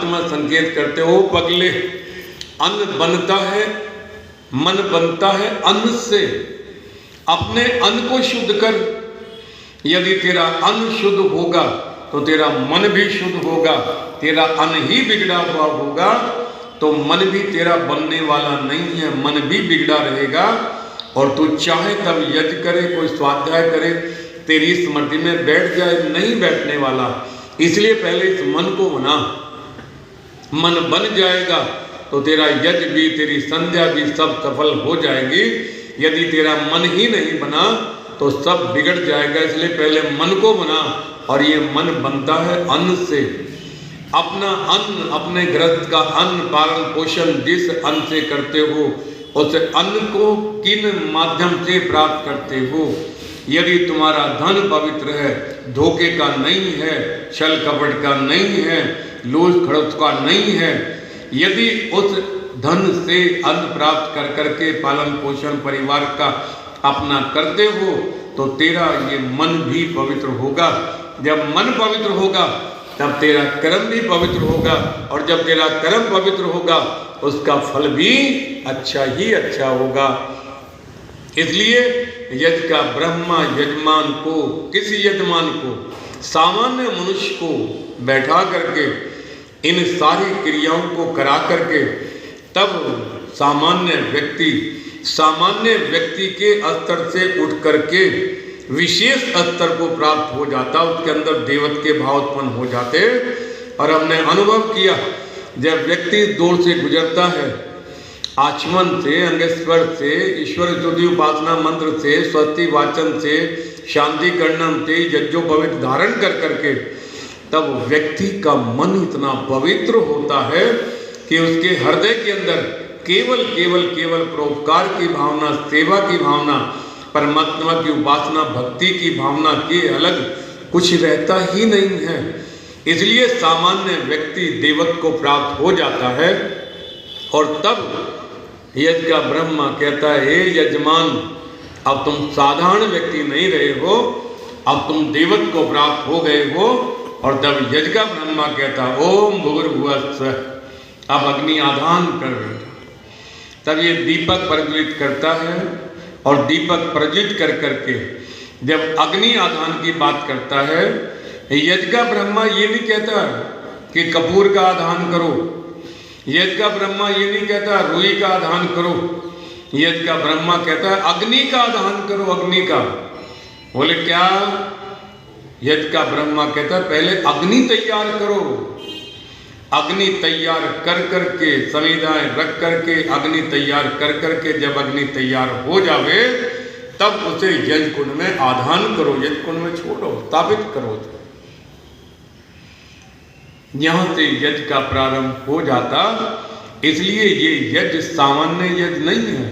परमात्मा संकेत करते हो पगले, अन्न बनता है, मन बनता है अन्न से। अपने अन्न को शुद्ध कर। यदि तेरा अन्न शुद्ध होगा तो तेरा मन भी शुद्ध होगा। तेरा अन्न ही बिगड़ा हुआ होगा तो मन भी तेरा बनने वाला नहीं है, मन भी बिगड़ा रहेगा। और तू चाहे तब यज्ञ करे, कोई स्वाध्याय करे, तेरी स्मृति में बैठ जाए, नहीं बैठने वाला। इसलिए पहले इस मन को बना। मन बन जाएगा तो तेरा यज्ञ भी, तेरी संध्या भी सब सफल हो जाएगी। यदि तेरा मन ही नहीं बना तो सब बिगड़ जाएगा। इसलिए पहले मन को बना। और ये मन बनता है अन्न से। अपना अन्न, अपने गृहस्थ का अन्न पालन पोषण जिस अन्न से करते हो, उस अन्न को किन माध्यम से प्राप्त करते हो। यदि तुम्हारा धन पवित्र है, धोखे का नहीं है, छल कपट का नहीं है, लूट खड़ूस का नहीं है, यदि उस धन से अन्न प्राप्त कर करके पालन पोषण परिवार का अपना करते हो तो तेरा ये मन भी पवित्र होगा। जब मन पवित्र होगा तब तेरा कर्म भी पवित्र होगा। और जब तेरा कर्म पवित्र होगा उसका फल भी अच्छा ही अच्छा होगा। इसलिए यज्ञ का ब्रह्मा यजमान को, किसी यजमान को, सामान्य मनुष्य को बैठा करके इन सारी क्रियाओं को करा करके तब सामान्य व्यक्ति के स्तर से उठ करके विशेष स्तर को प्राप्त हो जाता, उसके अंदर देवत्व के भाव उत्पन्न हो जाते। और हमने अनुभव किया जब व्यक्ति दौर से गुजरता है, आचमन से, अंगेश्वर से, ईश्वर स्तुति उपासना मंत्र से, स्वस्ति वाचन से, शांति कर्णम से, यज्ञोपवीत धारण कर करके तब व्यक्ति का मन इतना पवित्र होता है कि उसके हृदय के अंदर केवल परोपकार की भावना, सेवा की भावना, परमात्मा की उपासना भक्ति की भावना के अलग कुछ रहता ही नहीं है। इसलिए सामान्य व्यक्ति देवत्व को प्राप्त हो जाता है। और तब यज्ञ का ब्रह्मा कहता है, हे यजमान, अब तुम साधारण व्यक्ति नहीं रहे हो, अब तुम देवत्व को प्राप्त हो गए हो। और तब यज्ञ का ब्रह्मा कहता, ओम भूर्भुवः स्वः, अब अग्नि आधान कर। तब ये दीपक प्रज्वलित करता है और दीपक प्रज्वलित कर करके जब अग्नि आधान की बात करता है, यज्ञ का ब्रह्मा ये नहीं कहता कि कपूर का आधान करो, यज्ञ का ब्रह्मा ये नहीं कहता रुई का आधान करो, यज्ञ का ब्रह्मा कहता है अग्नि का आधान करो, अग्नि का। बोले क्या? यज्ञ का ब्रह्मा कहता है पहले अग्नि तैयार करो। अग्नि तैयार कर करके, संविधाएं रख करके, अग्नि तैयार कर करके जब अग्नि तैयार हो जावे तब उसे यज्ञ कुंड में आधान करो, यज्ञ कुंड में छोड़ो, स्थापित करो। यहां से यज्ञ का प्रारंभ हो जाता। इसलिए ये यज्ञ सामान्य यज्ञ नहीं है,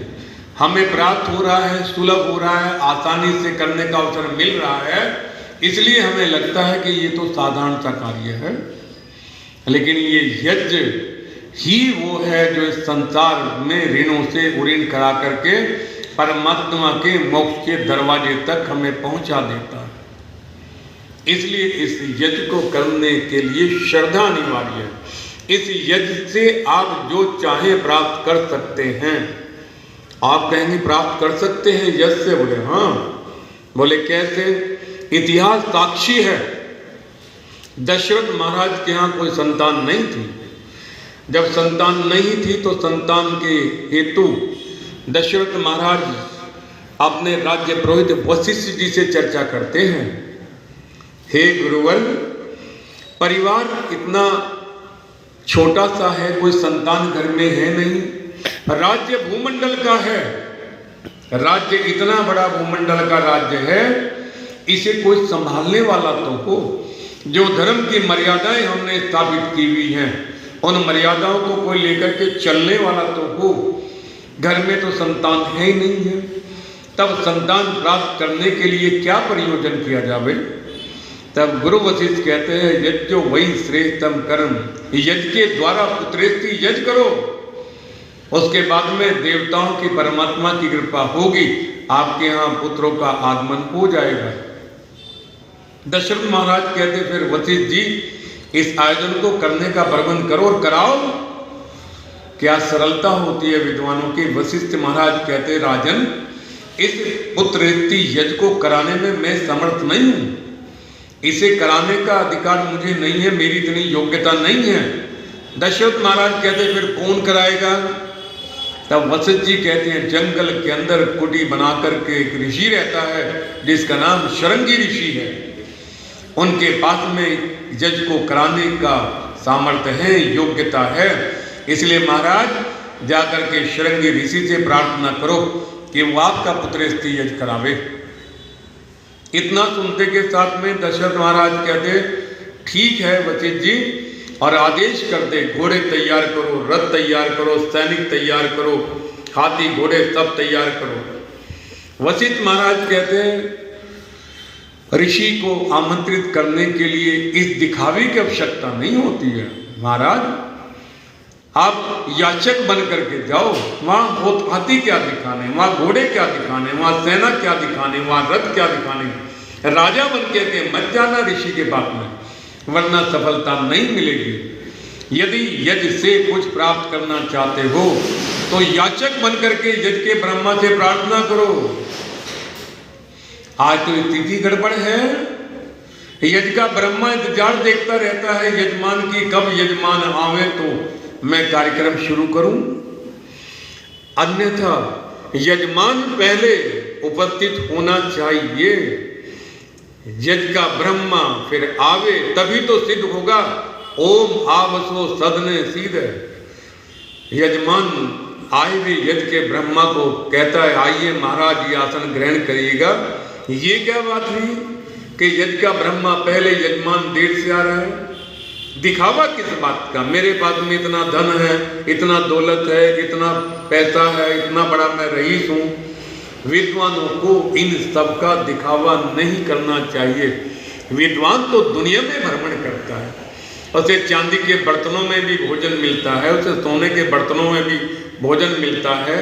हमें प्राप्त हो रहा है, सुलभ हो रहा है, आसानी से करने का अवसर मिल रहा है। इसलिए हमें लगता है कि ये तो साधारण सा कार्य है, लेकिन ये यज्ञ ही वो है जो इस संसार में ऋणों से उऋण करा करके परमात्मा के मोक्ष के दरवाजे तक हमें पहुंचा देता है। इसलिए इस यज्ञ को करने के लिए श्रद्धा अनिवार्य है। इस यज्ञ से आप जो चाहे प्राप्त कर सकते हैं। आप कहेंगे प्राप्त कर सकते हैं यज्ञ से? बोले हाँ। बोले कैसे? इतिहास साक्षी है। दशरथ महाराज के यहाँ कोई संतान नहीं थी। जब संतान नहीं थी तो संतान के हेतु दशरथ महाराज अपने राज्य पुरोहित वशिष्ठ जी से चर्चा करते हैं, हे गुरुवर, परिवार इतना छोटा सा है, कोई संतान घर में है नहीं, राज्य भूमंडल का है, राज्य इतना बड़ा भूमंडल का राज्य है, इसे कोई संभालने वाला तो हो। जो धर्म की मर्यादाएं हमने स्थापित की हुई हैं उन मर्यादाओं को कोई लेकर के चलने वाला तो हो। घर में तो संतान है ही नहीं है, तब संतान प्राप्त करने के लिए क्या प्रयोजन किया जावे? तब गुरु वशिष्ठ कहते हैं, यज्ञो वही श्रेष्ठतम कर्म, यज्ञ के द्वारा पुत्रेष्टि यज्ञ करो, उसके बाद में देवताओं की परमात्मा की कृपा होगी, आपके यहाँ पुत्रों का आगमन हो जाएगा। दशरथ महाराज कहते फिर वशिष्ठ जी इस आयोजन को करने का प्रबंध करो और कराओ। क्या सरलता होती है विद्वानों की। वशिष्ठ महाराज कहते, राजन, इस पुत्रऋषि यज्ञ को कराने में मैं समर्थ नहीं हूं, इसे कराने का अधिकार मुझे नहीं है, मेरी इतनी योग्यता नहीं है। दशरथ महाराज कहते, फिर कौन कराएगा। तब वशिष्ठ जी कहते हैं, जंगल के अंदर कुटी बना करके एक ऋषि रहता है जिसका नाम शृंगी ऋषि है, उनके पास में यज्ञ को कराने का सामर्थ्य है, योग्यता है। इसलिए महाराज जाकर के शृंगी ऋषि से प्रार्थना करो कि वो आपका पुत्रऋषि यज्ञ करावे। इतना सुनते के साथ में दशरथ महाराज कहते, ठीक है वशिष्ठ जी, और आदेश करते, घोड़े तैयार करो, रथ तैयार करो, सैनिक तैयार करो, हाथी घोड़े सब तैयार करो। वशिष्ठ महाराज कहते, ऋषि को आमंत्रित करने के लिए इस दिखावे की आवश्यकता नहीं होती है। महाराज, आप याचक बन करके जाओ, वहां बहुत हाथी क्या दिखाने, वहां घोड़े क्या दिखाने, वहां सेना क्या दिखाने, वहां रथ क्या दिखाने। राजा बन के मत जाना ऋषि के बात में, वरना सफलता नहीं मिलेगी। यदि यज्ञ से कुछ प्राप्त करना चाहते हो तो याचक बन करके यज्ञ के ब्रह्मा से प्रार्थना करो। आज तो स्थिति गड़बड़ है, यज्ञ का ब्रह्मा इंतजार देखता रहता है यजमान की, कब यजमान आवे तो मैं कार्यक्रम शुरू करूं। अन्यथा यजमान पहले उपस्थित होना चाहिए, यज्ञ का ब्रह्मा फिर आवे तभी तो सिद्ध होगा। ओम आवसो सदने सीध। यजमान आए भी यज्ञ के ब्रह्मा को कहता है, आइए महाराज ये आसन ग्रहण करिएगा। ये क्या बात हुई कि यज्ञ का ब्रह्मा पहले, यजमान देर से आ रहा है। दिखावा किस बात का। मेरे पास में इतना धन है, इतना दौलत है, इतना पैसा है, इतना बड़ा मैं रईस हूं। विद्वानों को इन सब का दिखावा नहीं करना चाहिए। विद्वान तो दुनिया में भ्रमण करता है, उसे चांदी के बर्तनों में भी भोजन मिलता है, उसे सोने के बर्तनों में भी भोजन मिलता है,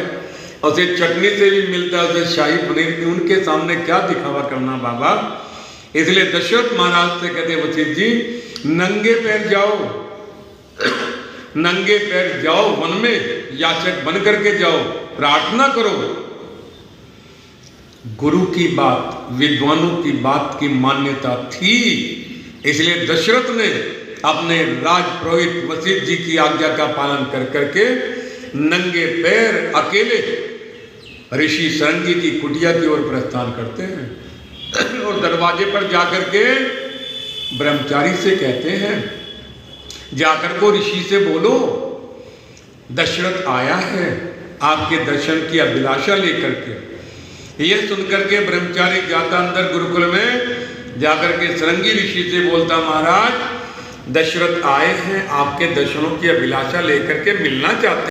उसे चटनी से भी मिलता है, उसे शाही पनीर भी। उनके सामने क्या दिखावा करना बाबा। इसलिए दशरथ महाराज से कहते, वशिष्ठ जी नंगे पैर जाओ, नंगे पैर जाओ वन में, याचक बन करके जाओ, प्रार्थना करो। गुरु की बात, विद्वानों की बात की मान्यता थी। इसलिए दशरथ ने अपने राज पुरोहित वशिष्ठ जी की आज्ञा का पालन कर करके नंगे पैर अकेले ऋषि शृंगी की कुटिया की ओर प्रस्थान करते हैं और दरवाजे पर जाकर के ब्रह्मचारी से कहते हैं, जाकर को ऋषि से बोलो दशरथ आया है आपके दर्शन की अभिलाषा लेकर के। यह सुनकर के ब्रह्मचारी जाता अंदर गुरुकुल में, जाकर के शृंगी ऋषि से बोलता, महाराज दशरथ आए हैं आपके दर्शनों की अभिलाषा लेकर के, मिलना चाहते